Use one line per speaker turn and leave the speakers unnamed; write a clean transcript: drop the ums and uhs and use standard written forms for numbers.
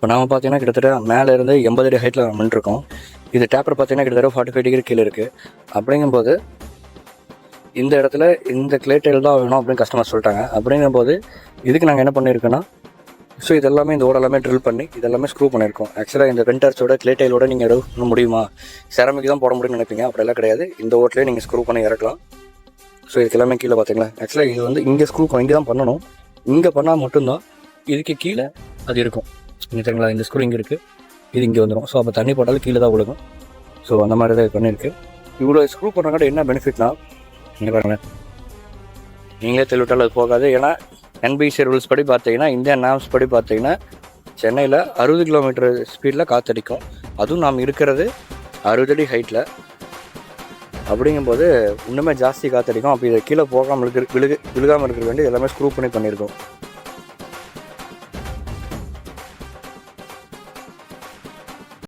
இப்போ நாம் பார்த்தீங்கன்னா கிட்டத்தட்ட மேலே இருந்து 80 அடி ஹைட்டில் நம்ம நின்றுருக்கோம். இது டேப்பர் பார்த்தீங்கன்னா கிட்டத்தட்ட 45 டிகிரி கீழே இருக்குது. அப்படிங்கும்போது இந்த இடத்துல இந்த கிளே டைல் தான் வேணும் அப்படின்னு கஸ்டமர் சொல்லிட்டாங்க. அப்படிங்கும்போது இதுக்கு நாங்கள் என்ன பண்ணியிருக்கோன்னா, ஸோ இதெல்லாமே இந்த ஓடெல்லாமே ட்ரில் பண்ணி இதெல்லாமே ஸ்க்ரூ பண்ணியிருக்கோம். ஆக்சுவலாக இந்த வெண்டர்ஸோட கிளே டைலோட நீங்கள் எதுவும் முடியுமா, செரமிக் தான் போட முடியும்னு நினைப்பீங்க. அப்படியெல்லாம் கிடையாது. இந்த ஓட்டிலே நீங்கள் ஸ்க்ரூ பண்ணி இறக்கலாம். ஸோ இதுக்கு எல்லாமே கீழே பார்த்தீங்களா, ஆக்சுவலாக இது வந்து இங்கே ஸ்க்ரூ இங்கே தான் பண்ணணும். இங்கே பண்ணால் மட்டும்தான் இதுக்கு கீழே அது இருக்கும். இங்கே தெரியுங்களா, இந்த ஸ்க்ரூ இங்கே இருக்குது, இது இங்கே வந்துடும். ஸோ அப்போ தண்ணி போட்டாலும் கீழே தான் விழுகும். ஸோ அந்த மாதிரி தான் இது பண்ணியிருக்கு. இவ்வளோ ஸ்க்ரூ பண்ணுறங்காட்ட என்ன பெனிஃபிட்னா, நீங்கள் பாருங்கள், நீங்களே தெளிவிட்டாலும் அது போகாது. ஏன்னா என்பிசி ரூல்ஸ் படி பார்த்தீங்கன்னா, இந்தியன் நாம்ஸ் படி பார்த்தீங்கன்னா சென்னையில் 60 கிலோமீட்டர் ஸ்பீடில் காற்றடிக்கும். அதுவும் நாம் இருக்கிறது 60 அடி ஹைட்டில். அப்படிங்கும்போது இன்னுமே ஜாஸ்தி காற்றடிக்கும். அப்போ இதை கீழே போகாமல் விழுகாமல் இருக்கிற வேண்டி எல்லாமே ஸ்க்ரூ பண்ணியிருக்கோம்.